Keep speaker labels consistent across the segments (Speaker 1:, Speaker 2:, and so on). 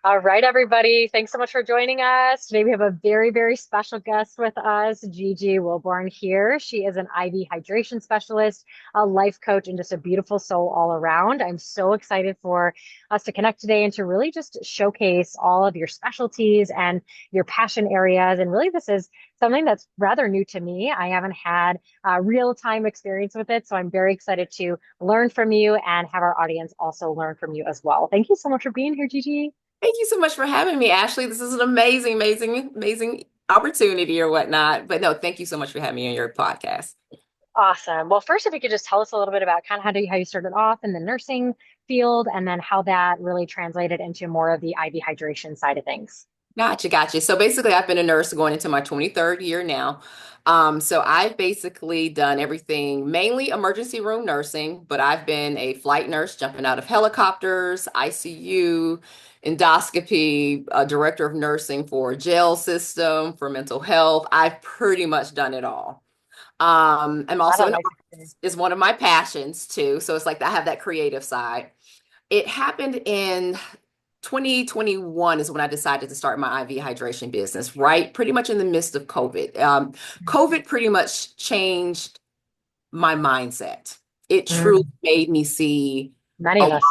Speaker 1: All right, everybody. Thanks so much for joining us. Today we have a very, very special guest with us, Gigi Wilborn here. She is an IV hydration specialist, a life coach, and just a beautiful soul all around. I'm so excited for us to connect today and to really just showcase all of your specialties and your passion areas. And really, this is something that's rather new to me. I haven't had real-time experience with it, so I'm very excited to learn from you and have our audience also learn from you as well. Thank you so much for being here, Gigi.
Speaker 2: Thank you so much for having me, Ashley. This is an amazing, amazing, amazing opportunity or whatnot. But no, thank you so much for having me on your podcast.
Speaker 1: Awesome. Well, first, if you could just tell us a little bit about kind of how you started off in the nursing field and then how that really translated into more of the IV hydration side of things.
Speaker 2: Gotcha, gotcha. So basically, I've been a nurse going into my 23rd year now. So I've basically done everything, mainly emergency room nursing, but I've been a flight nurse jumping out of helicopters, ICU, endoscopy, a director of nursing for a jail system, for mental health. I've pretty much done it all. I'm
Speaker 1: A lot
Speaker 2: also
Speaker 1: of
Speaker 2: an
Speaker 1: nice experience.
Speaker 2: artist is one of my passions too. So it's like I have that creative side. It happened in 2021 is when I decided to start my IV hydration business, right? Pretty much in the midst of COVID. COVID pretty much changed my mindset. It truly
Speaker 1: Mm,
Speaker 2: made me see
Speaker 1: many
Speaker 2: a
Speaker 1: of
Speaker 2: lot.
Speaker 1: us.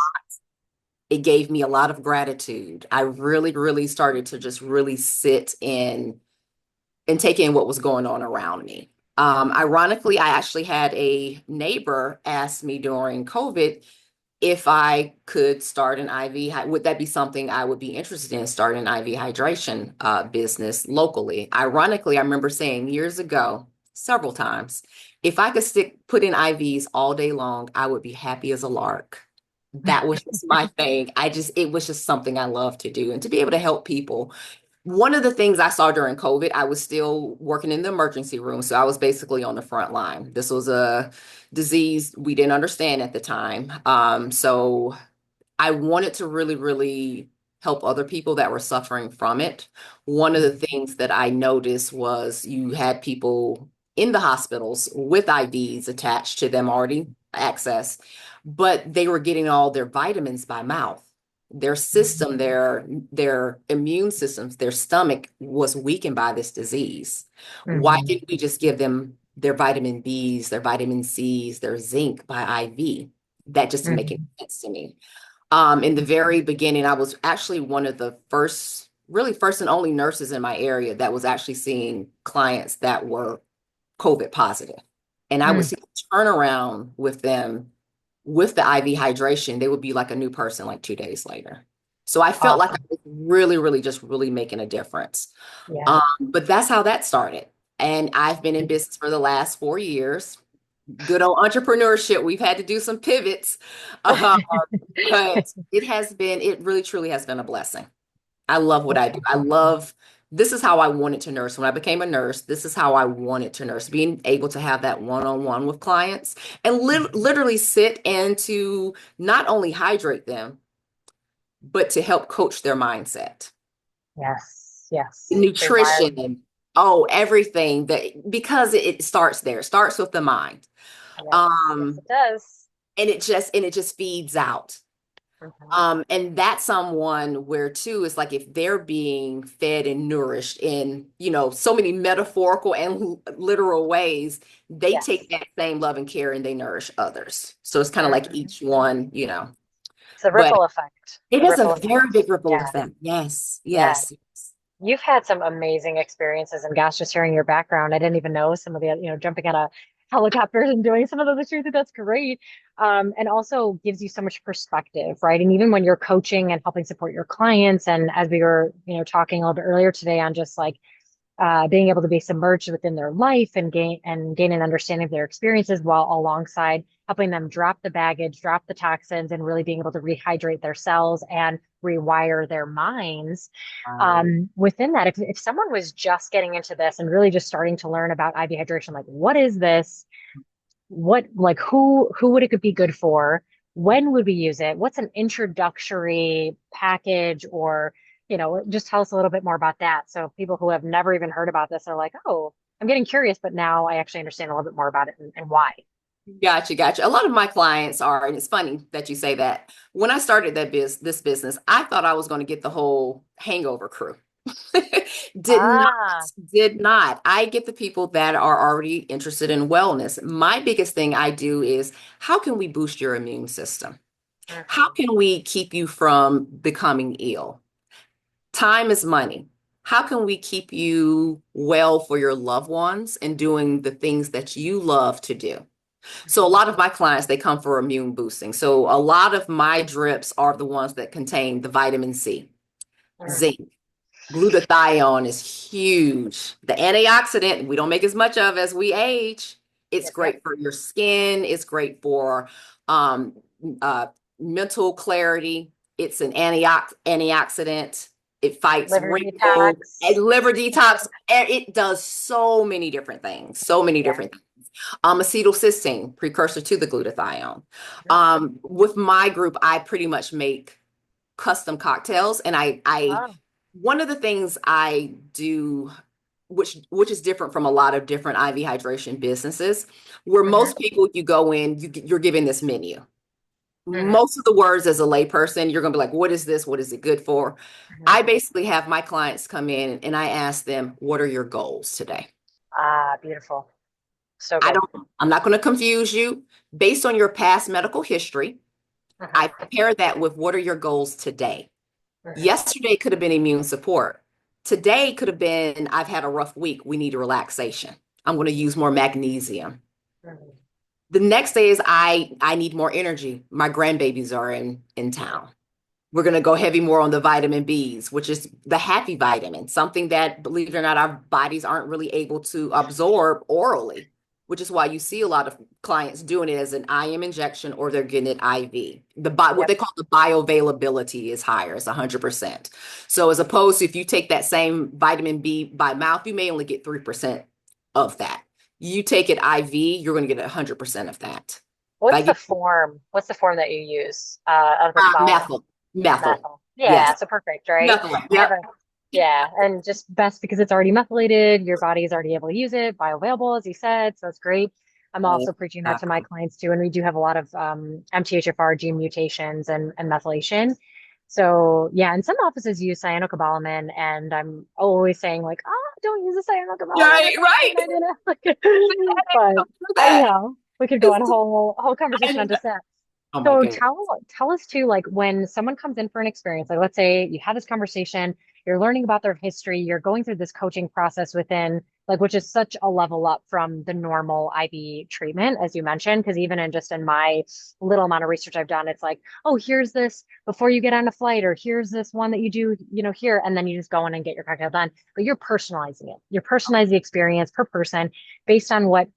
Speaker 2: It gave me a lot of gratitude. I really, really started to just really sit in and take in what was going on around me. Ironically, I actually had a neighbor ask me during COVID if I could start an IV. Would that be something I would be interested in starting an IV hydration business locally? Ironically, I remember saying years ago, several times, if I could put in IVs all day long, I would be happy as a lark. That was just my thing. It was just something I love to do and to be able to help people. One of the things I saw during COVID, I was still working in the emergency room. So I was basically on the front line. This was a disease we didn't understand at the time. So I wanted to really, really help other people that were suffering from it. One of the things that I noticed was you had people in the hospitals with IVs attached to them already access, but they were getting all their vitamins by mouth. Their system, their immune systems, their stomach was weakened by this disease. Why
Speaker 1: Mhm.
Speaker 2: didn't we just give them their vitamin Bs, their vitamin Cs, their zinc by IV? That just didn't make any
Speaker 1: Mhm.
Speaker 2: sense to me. In the very beginning, I was actually one of the first, really first and only nurses in my area that was actually seeing clients that were COVID positive. And I would
Speaker 1: Mm.
Speaker 2: see a turnaround with them with the IV hydration. They would be like a new person like 2 days later. So I felt like I
Speaker 1: Awesome.
Speaker 2: was really, really just really making a difference.
Speaker 1: Yeah.
Speaker 2: But that's how that started. And I've been in business for the last 4 years. Good old entrepreneurship. We've had to do some pivots. Uh, but it really truly has been a blessing. I love what
Speaker 1: That's
Speaker 2: I do. This is how I wanted to nurse. When I became a nurse, this is how I wanted to nurse, being able to have that one-on-one with clients and literally sit and to not only hydrate them, but to help coach their mindset,
Speaker 1: Yes. Yes.
Speaker 2: nutrition,
Speaker 1: Rewire.
Speaker 2: and everything because it starts there. It starts with the mind.
Speaker 1: Yes. Yes,
Speaker 2: Um,
Speaker 1: it does.
Speaker 2: and it just feeds out.
Speaker 1: Mhm.
Speaker 2: And that's someone where too, it's like if they're being fed and nourished in, so many metaphorical and literal ways, they
Speaker 1: Yes.
Speaker 2: take that same love and care and they nourish others. So it's kind of like
Speaker 1: Mhm.
Speaker 2: each one,
Speaker 1: It's a
Speaker 2: but
Speaker 1: ripple effect.
Speaker 2: it
Speaker 1: A
Speaker 2: is a
Speaker 1: ripple
Speaker 2: very
Speaker 1: effect.
Speaker 2: big ripple
Speaker 1: Yeah.
Speaker 2: effect. Yes,
Speaker 1: Yeah.
Speaker 2: yes.
Speaker 1: You've had some amazing experiences, and gosh, just hearing your background, I didn't even know some of the, jumping out of helicopters and doing some of those experiences. That's great. And also gives you so much perspective, right? And even when you're coaching and helping support your clients, and as we were, talking a little bit earlier today on just like being able to be submerged within their life and gain an understanding of their experiences while alongside helping them drop the baggage, drop the toxins, and really being able to rehydrate their cells and rewire their minds.
Speaker 2: Right.
Speaker 1: Within that, if someone was just getting into this and really just starting to learn about IV hydration, like what is this? What like who would it be good for? When would we use it? What's an introductory package, or just tell us a little bit more about that. So people who have never even heard about this are like, oh, I'm getting curious, but now I actually understand a little bit more about it and why.
Speaker 2: Gotcha, gotcha. A lot of my clients are, and it's funny that you say that. When I started this business, I thought I was going to get the whole hangover crew. Did not,
Speaker 1: Ah,
Speaker 2: did not. I get the people that are already interested in wellness. My biggest thing I do is how can we boost your immune system? How
Speaker 1: mhm,
Speaker 2: can we keep you from becoming ill? Time is money. How can we keep you well for your loved ones and doing the things that you love to do? So a
Speaker 1: mhm,
Speaker 2: lot of my clients, they come for immune boosting. So a lot of my drips are the ones that contain the vitamin C,
Speaker 1: mhm.
Speaker 2: zinc, glutathione is huge. The antioxidant, we don't make as much of as we age. It's
Speaker 1: Yep, yep.
Speaker 2: great for your skin. It's great for um, uh, mental clarity. It's an antioxidant. It fights
Speaker 1: Liver
Speaker 2: wrinkles, and
Speaker 1: detox.
Speaker 2: liver detox. It does so many different things. So many
Speaker 1: Yeah.
Speaker 2: different things. Acetylcysteine, precursor to the glutathione.
Speaker 1: Mhm.
Speaker 2: With my group, I pretty much make custom cocktails, and
Speaker 1: Oh,
Speaker 2: one of the things I do, which is different from a lot of different IV hydration businesses, where
Speaker 1: mhm,
Speaker 2: most people you go in, you're given this menu.
Speaker 1: mhm,
Speaker 2: Most of the words as a layperson, you're gonna be like, what is this? What is it good for?
Speaker 1: mhm.
Speaker 2: I basically have my clients come in and I ask them, what are your goals today?
Speaker 1: Ah, beautiful. So
Speaker 2: I
Speaker 1: good.
Speaker 2: don't, I'm not going to confuse you. Based on your past medical history, I
Speaker 1: Mhm,
Speaker 2: pair that with what are your goals today?
Speaker 1: mhm,
Speaker 2: Yesterday could have been immune support. Today could have been, I've had a rough week. We need a relaxation. I'm going to use more magnesium.
Speaker 1: mhm,
Speaker 2: The next day is I need more energy. My grandbabies are in
Speaker 1: mhm.
Speaker 2: town. We're going to go heavy more on the vitamin Bs, which is the happy vitamin, something that, believe it or not, our bodies aren't really able to absorb orally, which is why you see a lot of clients doing it as an IM injection or they're getting it IV. What
Speaker 1: Yep.
Speaker 2: they call the bioavailability is higher, it's 100%. So as opposed to if you take that same vitamin B by mouth, you may only get 3% of that. You take it IV, you're going to get 100% of that. If I
Speaker 1: What's the
Speaker 2: give
Speaker 1: form? What's the form that you use of the flower?
Speaker 2: methyl, methyl,
Speaker 1: Methyl. Yeah,
Speaker 2: yes.
Speaker 1: so perfect, right?
Speaker 2: Nothing like,
Speaker 1: I have
Speaker 2: yep.
Speaker 1: a yeah, and just best because it's already methylated, your body is already able to use it, bioavailable, as you said, so that's great. I'm also preaching that to my
Speaker 2: Exactly.
Speaker 1: clients too, and we do have a lot of MTHFR gene mutations and methylation. So yeah, and some offices use cyanocobalamin, and I'm always saying like, oh, don't use the cyanocobalamin.
Speaker 2: Right,
Speaker 1: It's
Speaker 2: right.
Speaker 1: fine. But
Speaker 2: Do that.
Speaker 1: anyhow, we could go on a
Speaker 2: It's-
Speaker 1: whole
Speaker 2: I
Speaker 1: conversation on
Speaker 2: know.
Speaker 1: just that.
Speaker 2: Oh my
Speaker 1: So
Speaker 2: goodness.
Speaker 1: tell us too, like when someone comes in for an experience, like let's say you have this conversation, you're learning about their history, you're going through this coaching process within like which is such a level up from the normal IV treatment, as you mentioned, because even in just in my little amount of research I've done, it's like, oh, here's this before you get on a flight, or here's this one that you do, here, and then you just go in and get your cocktail done. But you're personalizing it. You're personalizing the experience per person based on what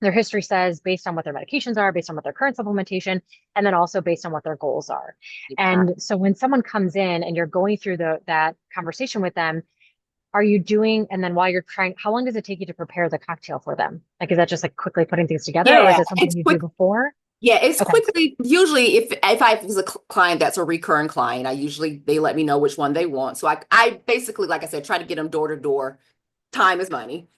Speaker 1: their history says, based on what their medications are, based on what their current supplementation, and then also based on what their goals are.
Speaker 2: Exactly.
Speaker 1: And so when someone comes in and you're going through that conversation with them, are you doing, and then while you're trying, how long does it take you to prepare the cocktail for them? Like, is that just like quickly putting things together, or is
Speaker 2: Yeah,
Speaker 1: it something
Speaker 2: it's
Speaker 1: you do
Speaker 2: quick.
Speaker 1: before?
Speaker 2: Yeah, it's
Speaker 1: Okay.
Speaker 2: quickly. Usually, if it's a client that's a recurring client, I usually they let me know which one they want. So I basically, like I said, try to get them door to door. Time is money.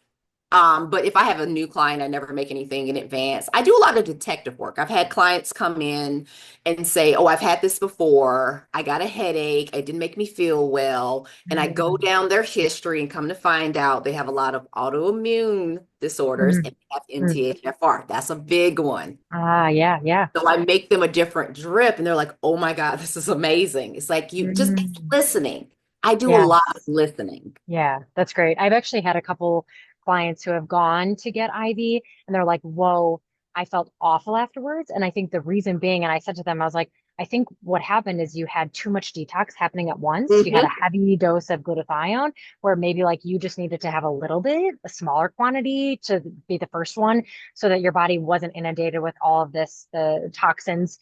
Speaker 2: But if I have a new client, I never make anything in advance. I do a lot of detective work. I've had clients come in and say, "Oh, I've had this before. I got a headache. It didn't make me feel well." And I go
Speaker 1: Mm,
Speaker 2: down their history and come to find out they have a lot of autoimmune disorders
Speaker 1: mm,
Speaker 2: and they have
Speaker 1: mm.
Speaker 2: MTHFR. That's a big one.
Speaker 1: Ah, yeah, yeah.
Speaker 2: So I make them a different drip and they're like, "Oh my God, this is amazing." It's like you just it's
Speaker 1: Mm.
Speaker 2: listening. I do a lot of
Speaker 1: Yes.
Speaker 2: listening.
Speaker 1: Yeah, that's great. I've actually had a couple clients who have gone to get IV and they're like, whoa, I felt awful afterwards. And I think the reason being, and I said to them, I was like, I think what happened is you had too much detox happening at once. You had a
Speaker 2: Hmm.
Speaker 1: heavy dose of glutathione, where maybe like you just needed to have a little bit, a smaller quantity to be the first one, so that your body wasn't inundated with all of this, the toxins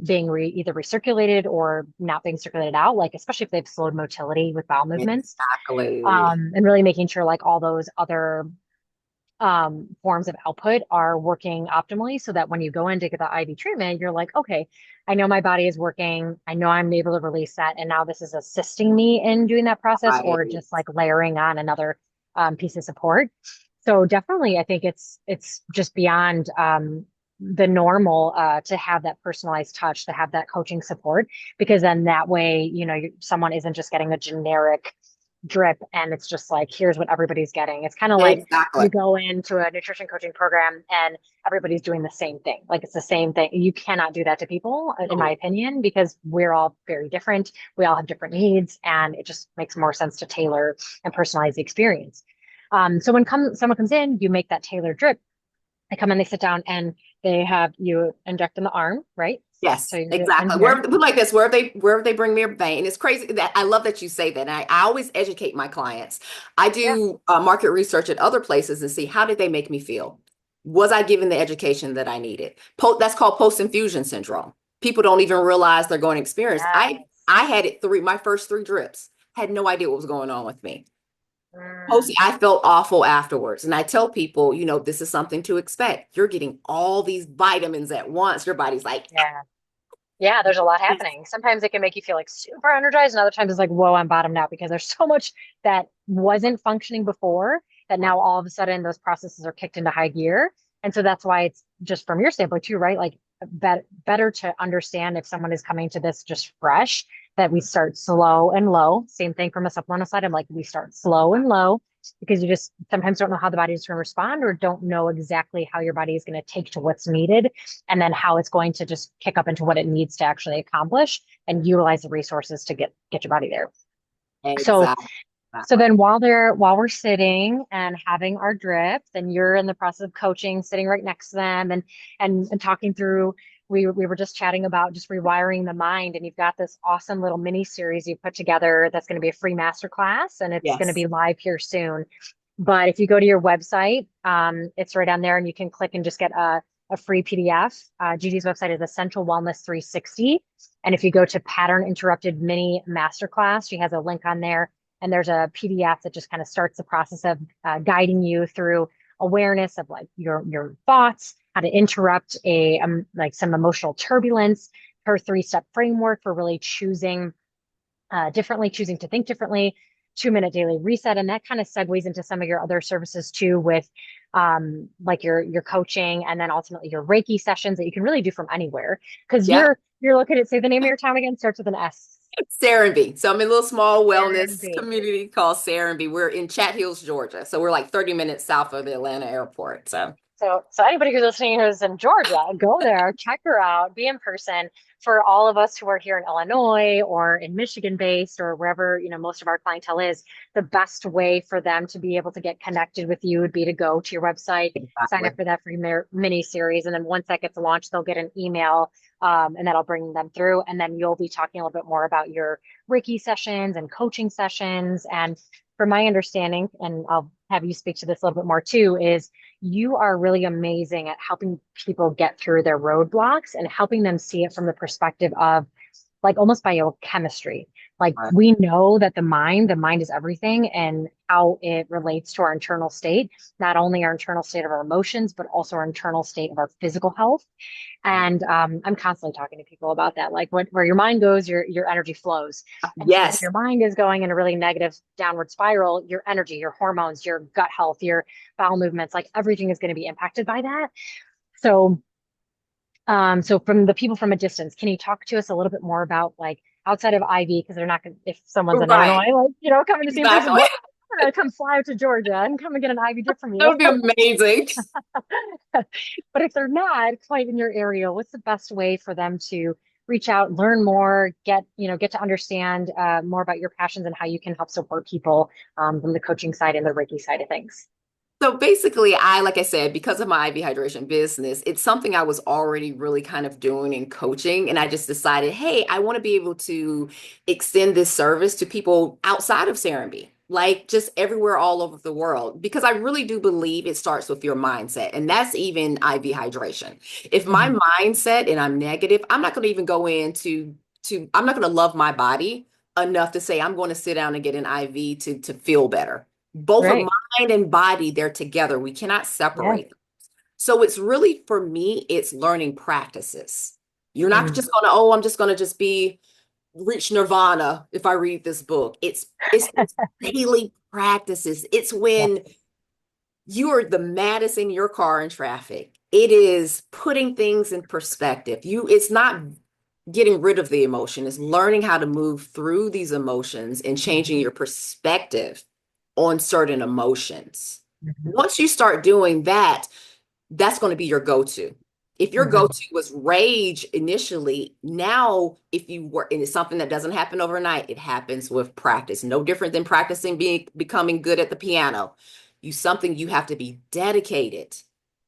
Speaker 1: being either recirculated or not being circulated out, like especially if they've slowed motility with bowel movements,
Speaker 2: Exactly.
Speaker 1: and really making sure like all those other forms of output are working optimally so that when you go in to get the IV treatment, you're like, okay, I know my body is working. I know I'm able to release that. And now this is assisting me in doing that process or
Speaker 2: Right.
Speaker 1: just like layering on another piece of support. So definitely, I think it's just beyond. the normal to have that personalized touch, to have that coaching support, because then that way, someone isn't just getting a generic drip and it's just like, here's what everybody's getting. It's kind of like
Speaker 2: Exactly.
Speaker 1: you go into a nutrition coaching program and everybody's doing the same thing. Like it's the same thing. You cannot do that to people, in my
Speaker 2: Oh,
Speaker 1: opinion, because we're all very different. We all have different needs, and it just makes more sense to tailor and personalize the experience. So when someone comes in, you make that tailored drip. They come in, they sit down, and they have you inject in the arm, right? So
Speaker 2: yes,
Speaker 1: you do it in
Speaker 2: exactly.
Speaker 1: here.
Speaker 2: Wherever, like this, wherever they bring me a vein, and it's crazy that I love that you say that. And I always educate my clients. I
Speaker 1: Yeah.
Speaker 2: do market research at other places and see how did they make me feel. Was I given the education that I needed? That's called post-infusion syndrome. People don't even realize they're going to experience.
Speaker 1: Yes.
Speaker 2: I had it my first three drips. Had no idea what was going on with me. Posty,
Speaker 1: Mm,
Speaker 2: I felt awful afterwards. And I tell people, this is something to expect. You're getting all these vitamins at once. Your body's like,
Speaker 1: yeah. Yeah, there's a lot happening. Sometimes it can make you feel like super energized, and other times it's like, whoa, I'm bottomed out because there's so much that wasn't functioning before that now all of a sudden those processes are kicked into high gear. And so that's why it's just from your standpoint too, right? Like better to understand if someone is coming to this just fresh, that we start slow and low. Same thing from a supplemental side. I'm like, we start slow and low because you just sometimes don't know how the body is going to respond, or don't know exactly how your body is going to take to what's needed, and then how it's going to just kick up into what it needs to actually accomplish and utilize the resources to get your body there. So
Speaker 2: exactly.
Speaker 1: so then while we're sitting and having our drip, then you're in the process of coaching, sitting right next to them, and talking through. We were just chatting about just rewiring the mind, and you've got this awesome little mini series you put together that's going to be a free masterclass, and it's going to
Speaker 2: Yes.
Speaker 1: be live here soon. But if you go to your website, it's right on there, and you can click and just get a free PDF. Gigi's website is Essential Wellness 360. And if you go to Pattern Interrupted Mini Masterclass, she has a link on there. And there's a PDF that just kind of starts the process of guiding you through awareness of like your thoughts, how to interrupt like some emotional turbulence, her 3-step framework for really choosing differently, choosing to think differently, 2-minute daily reset. And that kind of segues into some of your other services too, with like your coaching, and then ultimately your Reiki sessions that you can really do from anywhere. Because
Speaker 2: Yeah.
Speaker 1: you're looking at, say the name of your town again, starts with an S.
Speaker 2: Serenbe. So I'm in a little small wellness
Speaker 1: Airbnb.
Speaker 2: community called Serenbe. We're in Chat Hills, Georgia. So we're like 30 minutes south of the Atlanta airport. So
Speaker 1: So anybody who's listening who's in Georgia, go there, check her out, be in person. For all of us who are here in Illinois or in Michigan based, or wherever, most of our clientele is, the best way for them to be able to get connected with you would be to go to your website, sign
Speaker 2: exactly.
Speaker 1: up for that free mini series. And then once that gets launched, they'll get an email, and that'll bring them through. And then you'll be talking a little bit more about your Reiki sessions and coaching sessions. And from my understanding, and I'll have you speak to this a little bit more too, is you are really amazing at helping people get through their roadblocks and helping them see it from the perspective of like almost biochemistry. Like
Speaker 2: Right.
Speaker 1: we know that the mind is everything, and how it relates to our internal state, not only our internal state of our emotions, but also our internal state of our physical health. And I'm constantly talking to people about that. Like where your mind goes, your energy flows. And so if
Speaker 2: Yes.
Speaker 1: your mind is going in a really negative downward spiral, your energy, your hormones, your gut health, your bowel movements, like everything is going to be impacted by that. So, so from the people from a distance, can you talk to us a little bit more about like outside of IV, because they're not going to, if someone's in
Speaker 2: Right.
Speaker 1: Illinois, like, coming to see in person,
Speaker 2: Exactly.
Speaker 1: what, I'm gonna come fly out to Georgia and come and get an IV drip from
Speaker 2: That
Speaker 1: you.
Speaker 2: would be amazing.
Speaker 1: But if they're not quite in your area, what's the best way for them to reach out, learn more, get to understand more about your passions and how you can help support people from the coaching side and the Reiki side of things?
Speaker 2: So basically, like I said, because of my IV hydration business, it's something I was already really kind of doing in coaching. And I just decided, hey, I want to be able to extend this service to people outside of Serenbe, like just everywhere all over the world, because I really do believe it starts with your mindset. And that's even IV hydration. If my
Speaker 1: Mhm.
Speaker 2: mindset and I'm negative, I'm not going to even go I'm not going to love my body enough to say I'm going to sit down and get an IV to feel better. Both of
Speaker 1: Right.
Speaker 2: mind and body, they're together. We cannot
Speaker 1: Yeah.
Speaker 2: separate them. So it's really, for me, it's learning practices. You're not
Speaker 1: Mm.
Speaker 2: just gonna, oh, I'm just gonna just be reach nirvana if I read this book. It's daily practices. It's
Speaker 1: Yep.
Speaker 2: when you are the maddest in your car in traffic It is putting things in perspective. It's not getting rid of the emotion, it's learning how to move through these emotions and changing your perspective on certain emotions.
Speaker 1: Mhm.
Speaker 2: Once you start doing that, that's going to be your go-to. If your
Speaker 1: Mhm.
Speaker 2: go-to was rage initially, now if you were, and it's something that doesn't happen overnight, it happens with practice. No different than practicing becoming good at the piano. Something you have to be dedicated.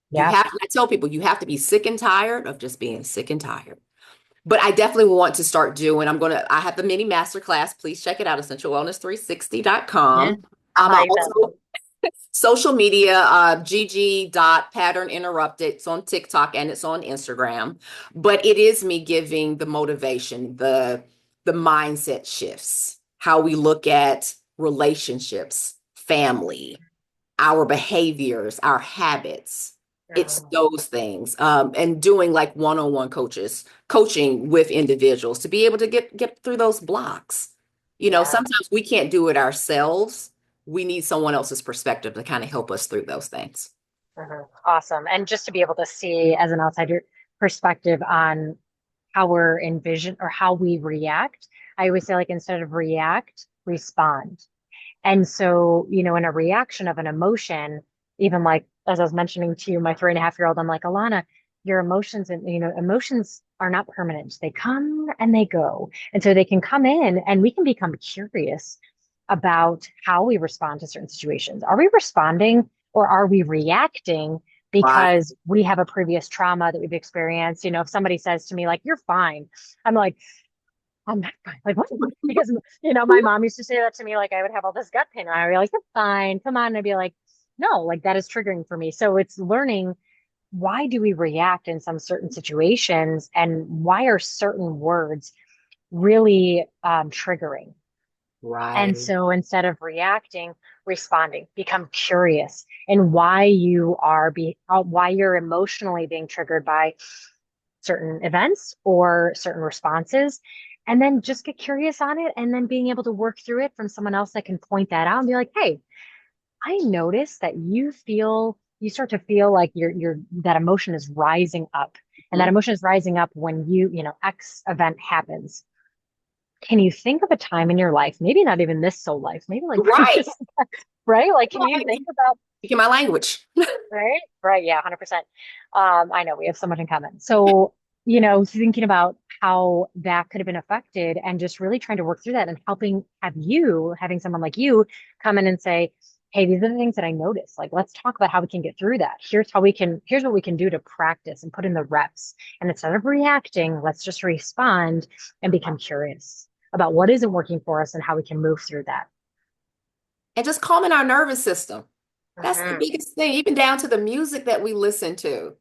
Speaker 1: Yeah.
Speaker 2: I tell people you have to be sick and tired of just being sick and tired. But I definitely want to start doing, I have the mini masterclass. Please check it out,
Speaker 1: Yeah.
Speaker 2: essentialwellness360.com.
Speaker 1: I'll
Speaker 2: I
Speaker 1: have that
Speaker 2: also
Speaker 1: link.
Speaker 2: social media, gg.patterninterrupted. It's on TikTok and it's on Instagram. But it is me giving the motivation, the mindset shifts, how we look at relationships, family, our behaviors, our habits. It's
Speaker 1: Mhm.
Speaker 2: those things. And doing like one-on-one coaching with individuals to be able to get through those blocks.
Speaker 1: Yeah.
Speaker 2: Sometimes we can't do it ourselves. We need someone else's perspective to kind of help us through those things.
Speaker 1: Mhm. Awesome. And just to be able to see as an outsider perspective on how we're envision or how we react, I always say like instead of react, respond. And so, in a reaction of an emotion, even like as I was mentioning to you, my 3.5-year-old, I'm like, Alana, your emotions and emotions are not permanent. They come and they go. And so they can come in and we can become curious about how we respond to certain situations. Are we responding or are we reacting
Speaker 2: Right.
Speaker 1: because we have a previous trauma that we've experienced? If somebody says to me, like, you're fine, I'm like, I'm not fine. Like, what? Because, my mom used to say that to me, like, I would have all this gut pain. And I'd be like, you're fine. Come on. And I'd be like, no, like, that is triggering for me. So it's learning why do we react in some certain situations and why are certain words really triggering? And
Speaker 2: Right.
Speaker 1: so instead of reacting, responding, become curious in why why you're emotionally being triggered by certain events or certain responses, and then just get curious on it, and then being able to work through it from someone else that can point that out and be like, hey, I noticed that you start to feel like that emotion is rising up. And that
Speaker 2: Mhm.
Speaker 1: emotion is rising up when X event happens. Can you think of a time in your life, maybe not even this soul life, maybe like
Speaker 2: Right.
Speaker 1: previous, right? Like, can you
Speaker 2: Right.
Speaker 1: think about,
Speaker 2: Speaking my language.
Speaker 1: right? Right. Yeah, 100%. I know we have so much in common. So, thinking about how that could have been affected and just really trying to work through that and having someone like you come in and say, hey, these are the things that I noticed. Like, let's talk about how we can get through that. Here's what we can do to practice and put in the reps. And instead of reacting, let's just respond and become curious about what isn't working for us and how we can move through that.
Speaker 2: And just calming our nervous system. That's the
Speaker 1: Mhm.
Speaker 2: biggest thing, even down to the music that we listen to.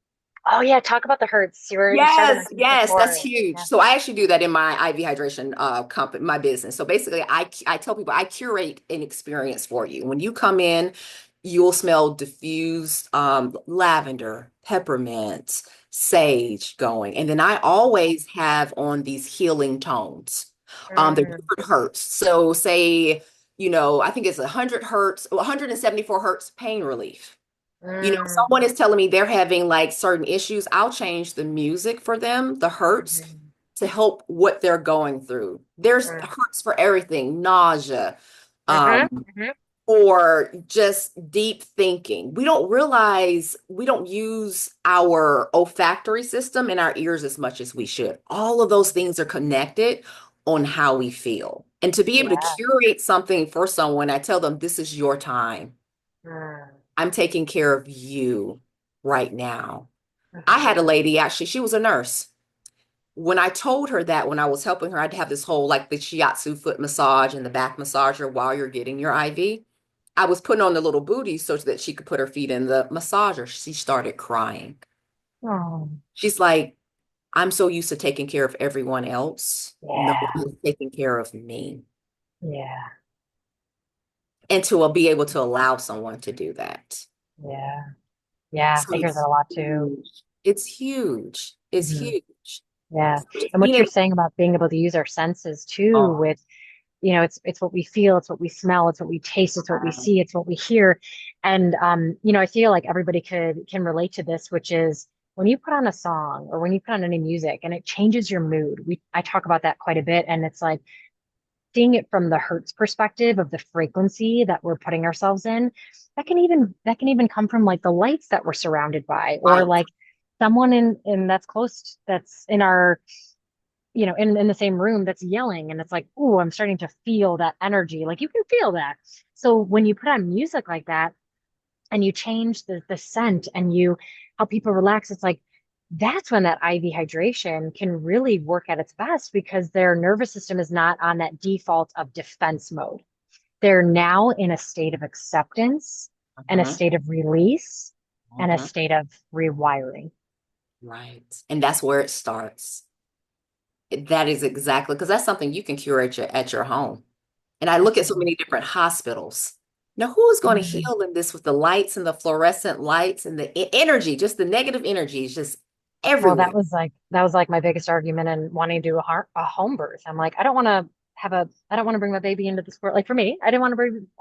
Speaker 1: Oh yeah, talk about the hertz. You started
Speaker 2: Yes,
Speaker 1: mentioning
Speaker 2: yes, that's
Speaker 1: before.
Speaker 2: huge.
Speaker 1: Yeah.
Speaker 2: So I actually do that in my IV hydration company, my business. So basically, I tell people I curate an experience for you. When you come in, you'll smell diffused lavender, peppermint, sage going, and then I always have on these healing tones. They're
Speaker 1: Mm,
Speaker 2: different hertz. So say, I think it's 100 hertz, 174 hertz pain relief.
Speaker 1: mm,
Speaker 2: Someone is telling me they're having like certain issues, I'll change the music for them, the hertz,
Speaker 1: mhm,
Speaker 2: to help what they're going through. There's
Speaker 1: mm,
Speaker 2: hertz for everything, nausea,
Speaker 1: mhm,
Speaker 2: um,
Speaker 1: mhm,
Speaker 2: or just deep thinking. We don't realize we don't use our olfactory system in our ears as much as we should. All of those things are connected on how we feel. And to be able to
Speaker 1: yeah.
Speaker 2: curate something for someone, I tell them, this is your time.
Speaker 1: Mm,
Speaker 2: I'm taking care of you right now. I
Speaker 1: mhm.
Speaker 2: had a lady actually, she was a nurse. When I told her that when I was helping her, I'd have this whole like the shiatsu foot massage and the back massager while you're getting your IV. I was putting on the little booty so that she could put her feet in the massager. She started crying.
Speaker 1: Oh,
Speaker 2: She's like, I'm so used to taking care of everyone else. No
Speaker 1: yeah,
Speaker 2: one is taking care of me.
Speaker 1: yeah,
Speaker 2: And to be able to allow someone to do that.
Speaker 1: yeah, yeah.
Speaker 2: So
Speaker 1: I hear that
Speaker 2: it's
Speaker 1: a lot too.
Speaker 2: huge. It's huge. It's
Speaker 1: Mhm.
Speaker 2: huge.
Speaker 1: Yeah.
Speaker 2: So just
Speaker 1: And
Speaker 2: being
Speaker 1: what you're
Speaker 2: able,
Speaker 1: saying about being able to use our senses too
Speaker 2: oh,
Speaker 1: with, it's what we feel, it's what we smell, it's what we taste, it's what we
Speaker 2: wow.
Speaker 1: see, it's what we hear. And I feel like everybody can relate to this, which is when you put on a song or when you put on any music and it changes your mood. I talk about that quite a bit, and it's like seeing it from the hertz perspective of the frequency that we're putting ourselves in. That can even come from like the lights that we're surrounded by, or
Speaker 2: Right.
Speaker 1: like someone in that's close, that's in our in the same room, that's yelling, and it's like, oh, I'm starting to feel that energy. Like you can feel that. So when you put on music like that and you change the scent and you help people relax, it's like that's when that IV hydration can really work at its best, because their nervous system is not on that default of defense mode. They're now in a state of acceptance and a
Speaker 2: Mhm.
Speaker 1: state of release and a
Speaker 2: Mhm.
Speaker 1: state of rewiring.
Speaker 2: Right. And that's where it starts. That is exactly because that's something you can cure at your home. And I look at so
Speaker 1: Absolutely.
Speaker 2: many different hospitals. Now, who is going to
Speaker 1: Mhm.
Speaker 2: heal in this with the lights and the fluorescent lights and the energy, just the negative energy is just
Speaker 1: Well,
Speaker 2: everywhere.
Speaker 1: that was like my biggest argument in wanting to do a home birth. I'm like, I don't want to bring my baby into this world. Like for me, I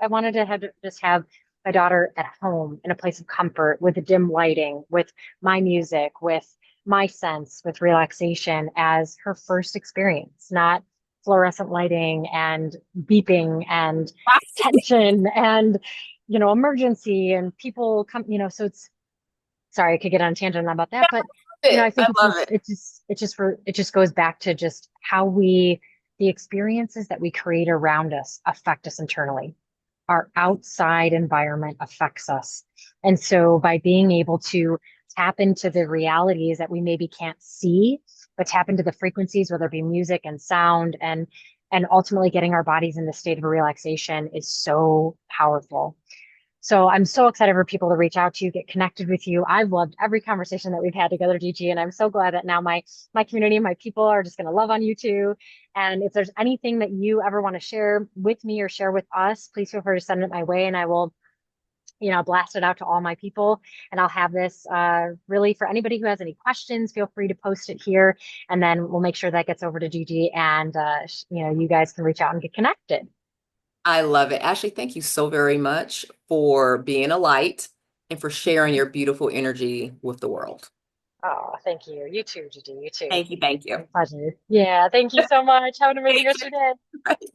Speaker 1: wanted to just have my daughter at home in a place of comfort with the dim lighting, with my music, with my sense, with relaxation as her first experience, not fluorescent lighting and beeping and tension and, emergency and people come, so it's, sorry, I could get on a tangent about that, but I think
Speaker 2: I love it.
Speaker 1: it just goes back to just how the experiences that we create around us affect us internally. Our outside environment affects us. And so by being able to tap into the realities that we maybe can't see, but tap into the frequencies, whether it be music and sound, and ultimately getting our bodies in the state of relaxation is so powerful. So I'm so excited for people to reach out to you, get connected with you. I've loved every conversation that we've had together, Gigi, and I'm so glad that now my community, my people are just going to love on you too. And if there's anything that you ever want to share with me or share with us, please feel free to send it my way, and I will, blast it out to all my people. And I'll have this really for anybody who has any questions, feel free to post it here, and then we'll make sure that gets over to Gigi, and you guys can reach out and get connected.
Speaker 2: I love it. Ashley, thank you so very much for being a light and for sharing your beautiful energy with the world.
Speaker 1: Oh, thank you. You too, Gigi. You too.
Speaker 2: Thank you. Thank
Speaker 1: My
Speaker 2: you.
Speaker 1: pleasure. Yeah, thank you so much. Have an amazing
Speaker 2: Take
Speaker 1: rest of your day.
Speaker 2: care.